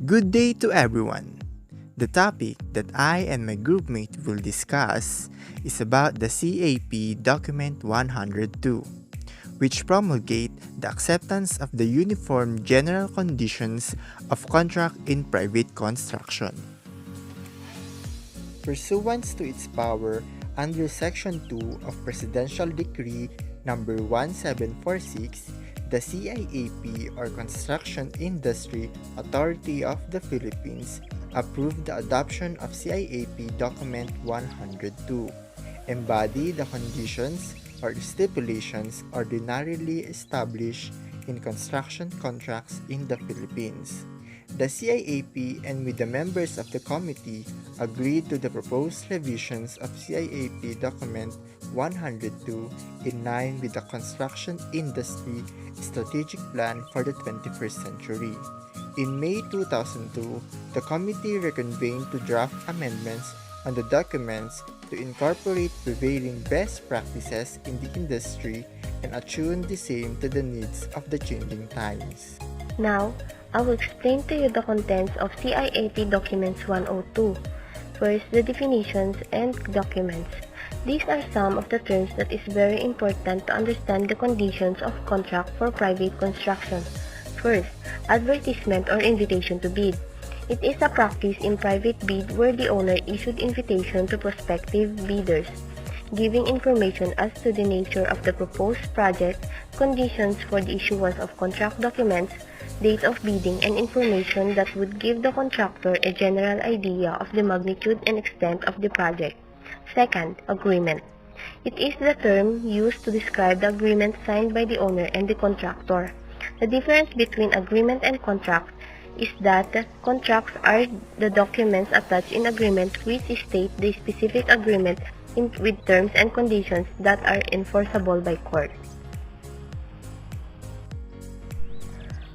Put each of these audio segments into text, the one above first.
Good day to everyone! The topic that I and my groupmate will discuss is about the CIAP Document 102, which promulgate the acceptance of the Uniform General Conditions of Contract in Private Construction. Pursuant to its power under Section 2 of Presidential Decree Number 1746, the CIAP or Construction Industry Authority of the Philippines approved the adoption of CIAP Document 102, embody the conditions or stipulations ordinarily established in construction contracts in the Philippines. The CIAP and with the members of the committee agreed to the proposed revisions of CIAP Document 102 in line with the Construction Industry Strategic Plan for the 21st Century. In May 2002, the committee reconvened to draft amendments on the documents to incorporate prevailing best practices in the industry and attune the same to the needs of the changing times. Now, I will explain to you the contents of CIAP Documents 102. First, the definitions and documents. These are some of the terms that is very important to understand the conditions of contract for private construction. First, advertisement or invitation to bid. It is a practice in private bid where the owner issued invitation to prospective bidders, giving information as to the nature of the proposed project, conditions for the issuance of contract documents, date of bidding, and information that would give the contractor a general idea of the magnitude and extent of the project. Second, agreement. It is the term used to describe the agreement signed by the owner and the contractor. The difference between agreement and contract is that contracts are the documents attached in agreement which state the specific agreement with terms and conditions that are enforceable by court.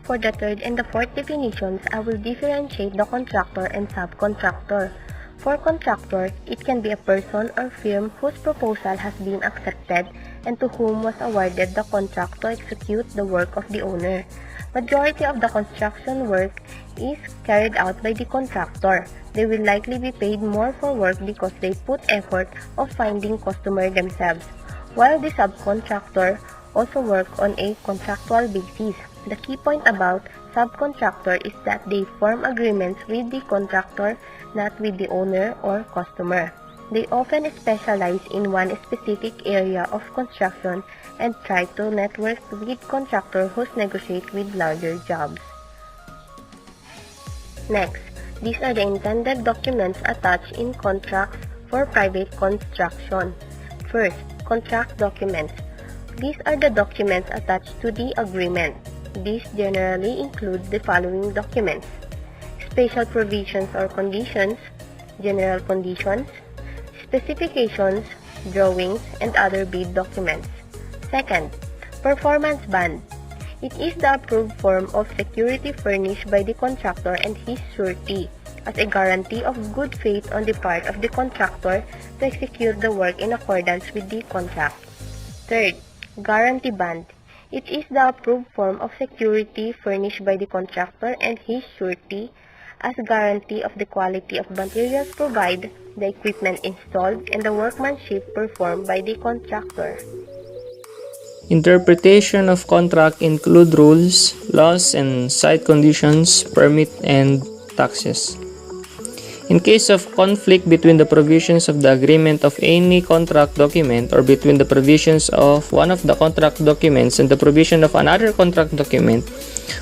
For the third and the fourth definitions, I will differentiate the contractor and subcontractor. For contractor, it can be a person or firm whose proposal has been accepted and to whom was awarded the contract to execute the work of the owner. Majority of the construction work is carried out by the contractor. They will likely be paid more for work because they put effort of finding customer themselves, while the subcontractor also work on a contractual basis. The key point about subcontractor is that they form agreements with the contractor, not with the owner or customer. They often specialize in one specific area of construction and try to network with contractors who negotiate with larger jobs. Next, these are the intended documents attached in contracts for private construction. First, contract documents. These are the documents attached to the agreement. These generally include the following documents: special provisions or conditions, general conditions, specifications, drawings, and other bid documents. Second, performance bond. It is the approved form of security furnished by the contractor and his surety as a guarantee of good faith on the part of the contractor to execute the work in accordance with the contract. Third, guarantee bond. It is the approved form of security furnished by the contractor and his surety as guarantee of the quality of materials provided, the equipment installed, and the workmanship performed by the contractor. Interpretation of contract include rules, laws, and site conditions, permit, and taxes. In case of conflict between the provisions of the agreement of any contract document or between the provisions of one of the contract documents and the provision of another contract document,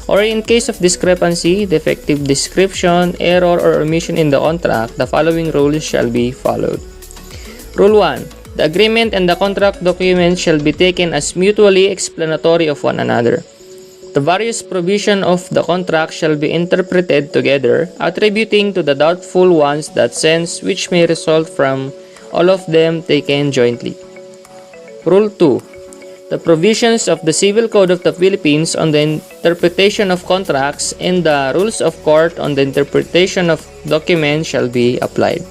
or in case of discrepancy, defective description, error, or omission in the contract, the following rules shall be followed. Rule 1. The agreement and the contract documents shall be taken as mutually explanatory of one another. The various provisions of the contract shall be interpreted together, attributing to the doubtful ones that sense which may result from all of them taken jointly. Rule 2. The provisions of the Civil Code of the Philippines on the interpretation of contracts and the rules of court on the interpretation of documents shall be applied.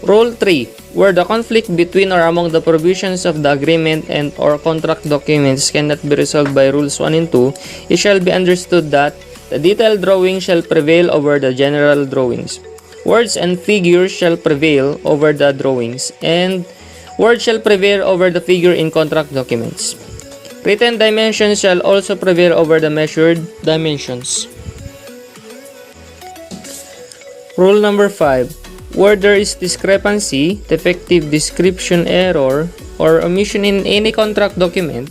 Rule 3. Where the conflict between or among the provisions of the agreement and or contract documents cannot be resolved by Rules 1 and 2, it shall be understood that the detailed drawing shall prevail over the general drawings. Words and figures shall prevail over the drawings, and words shall prevail over the figure in contract documents. Written dimensions shall also prevail over the measured dimensions. Rule number 5. Where there is discrepancy, defective description error, or omission in any contract document,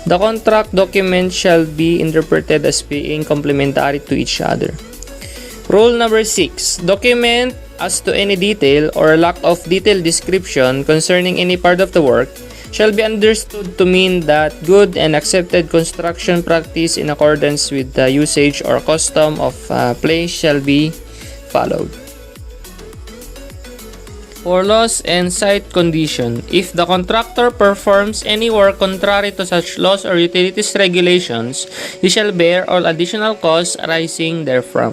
the contract document shall be interpreted as being complementary to each other. Rule number 6. Document as to any detail or lack of detailed description concerning any part of the work shall be understood to mean that good and accepted construction practice in accordance with the usage or custom of place shall be followed. For laws and site condition, if the contractor performs any work contrary to such laws or utilities regulations, he shall bear all additional costs arising therefrom.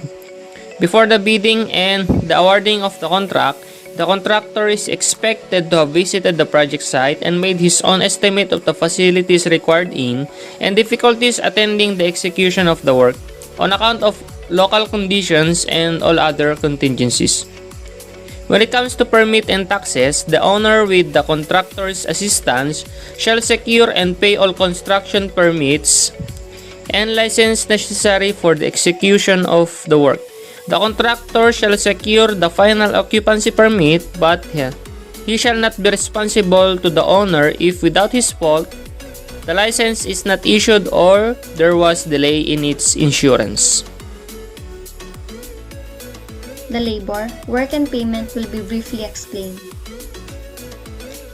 Before the bidding and the awarding of the contractor is expected to have visited the project site and made his own estimate of the facilities required in and difficulties attending the execution of the work on account of local conditions and all other contingencies. When it comes to permit and taxes, the owner with the contractor's assistance shall secure and pay all construction permits and license necessary for the execution of the work. The contractor shall secure the final occupancy permit, but he shall not be responsible to the owner if without his fault the license is not issued or there was delay in its insurance. The labor, work and payment will be briefly explained.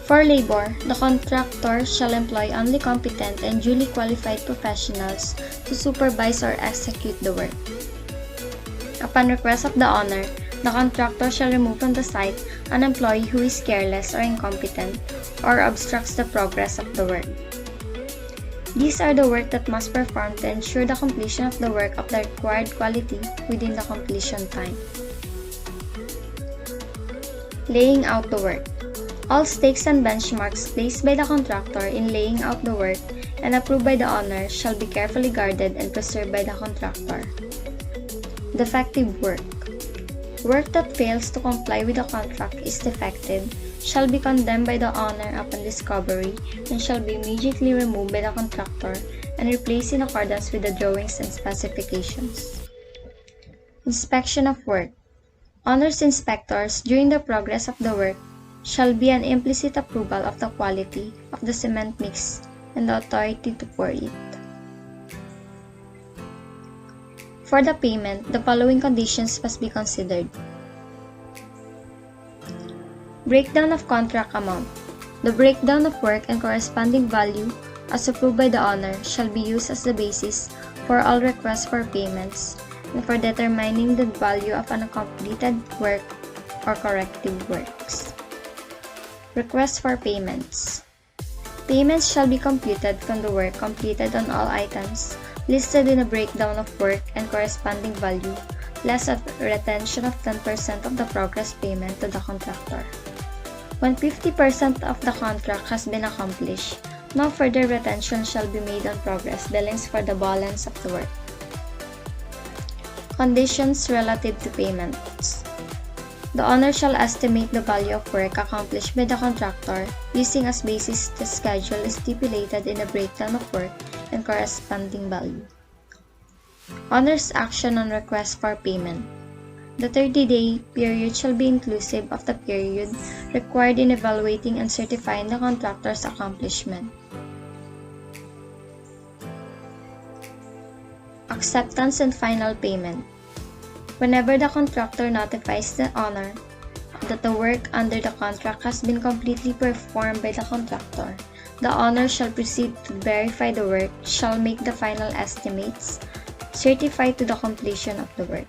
For labor, the contractor shall employ only competent and duly qualified professionals to supervise or execute the work. Upon request of the owner, the contractor shall remove from the site an employee who is careless or incompetent or obstructs the progress of the work. These are the work that must perform to ensure the completion of the work of the required quality within the completion time. Laying out the work. All stakes and benchmarks placed by the contractor in laying out the work and approved by the owner shall be carefully guarded and preserved by the contractor. Defective work. Work that fails to comply with the contract is defective, shall be condemned by the owner upon discovery, and shall be immediately removed by the contractor and replaced in accordance with the drawings and specifications. Inspection of work. Owner's inspectors, during the progress of the work, shall be an implicit approval of the quality of the cement mix and the authority to pour it. For the payment, the following conditions must be considered. Breakdown of contract amount. The breakdown of work and corresponding value as approved by the owner shall be used as the basis for all requests for payments and for determining the value of an uncompleted work or corrective works. Request for payments. Payments shall be computed from the work completed on all items listed in a breakdown of work and corresponding value, less a retention of 10% of the progress payment to the contractor. When 50% of the contract has been accomplished, no further retention shall be made on progress billings for the balance of the work. Conditions relative to payments. The owner shall estimate the value of work accomplished by the contractor using as basis the schedule stipulated in the breakdown of work and corresponding value. Owner's action on request for payment. The 30-day period shall be inclusive of the period required in evaluating and certifying the contractor's accomplishment. Acceptance and final payment. Whenever the contractor notifies the owner that the work under the contract has been completely performed by the contractor, the owner shall proceed to verify the work, shall make the final estimates, certify to the completion of the work.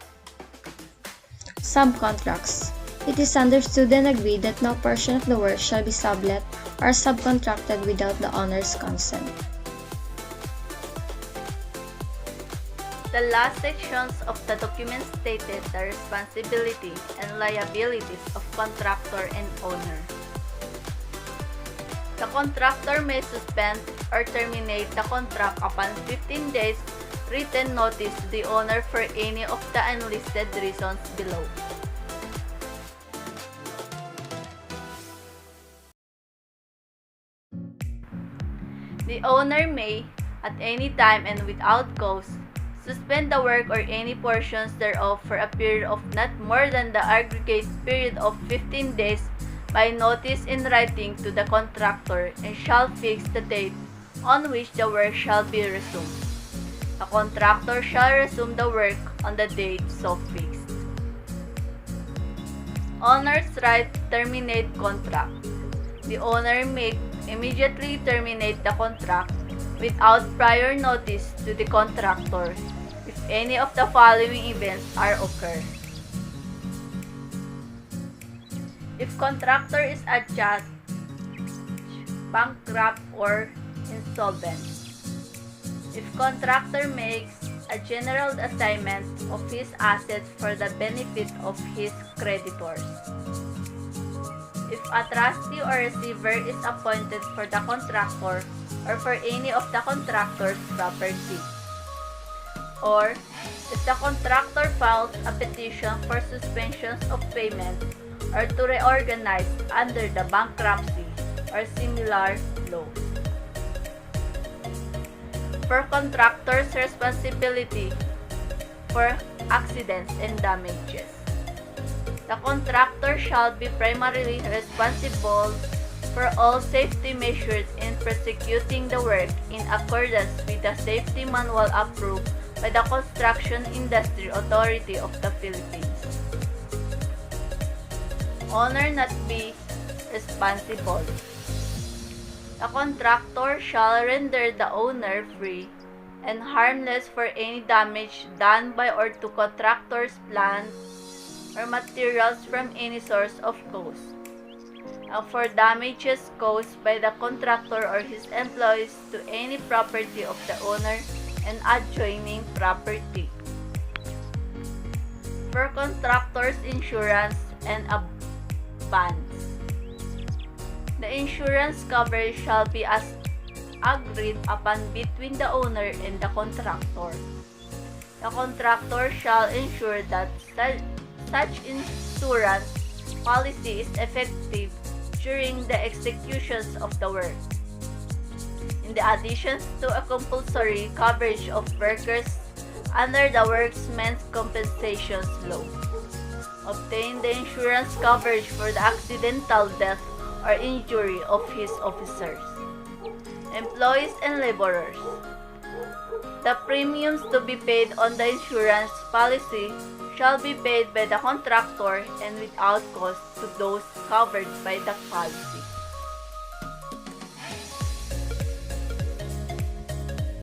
Subcontracts. It is understood and agreed that no portion of the work shall be sublet or subcontracted without the owner's consent. The last sections of the document stated the responsibilities and liabilities of contractor and owner. The contractor may suspend or terminate the contract upon 15 days written notice to the owner for any of the unlisted reasons below. The owner may, at any time and without cause, suspend the work or any portions thereof for a period of not more than the aggregate period of 15 days by notice in writing to the contractor, and shall fix the date on which the work shall be resumed. The contractor shall resume the work on the date so fixed. Owner's right to terminate contract. The owner may immediately terminate the contract without prior notice to the contractor if any of the following events are occurred. If contractor is adjust, bankrupt, or insolvent. If contractor makes a general assignment of his assets for the benefit of his creditors. If a trustee or receiver is appointed for the contractor or for any of the contractor's property. Or if the contractor files a petition for suspensions of payment or to reorganize under the bankruptcy or similar laws. For contractor's responsibility for accidents and damages. The contractor shall be primarily responsible for all safety measures in prosecuting the work in accordance with the safety manual approved by the Construction Industry Authority of the Philippines. Owner not be responsible. The contractor shall render the owner free and harmless for any damage done by or to contractor's plant or materials from any source of cost, and for damages caused by the contractor or his employees to any property of the owner and adjoining property. For contractor's insurance and bonds. The insurance coverage shall be as agreed upon between the owner and the contractor. The contractor shall ensure that such insurance policy is effective during the executions of the work. In addition to a compulsory coverage of workers under the Workmen's Compensation Law. Obtain the insurance coverage for the accidental death or injury of his officers, employees, and laborers. The premiums to be paid on the insurance policy shall be paid by the contractor and without cost to those covered by the policy.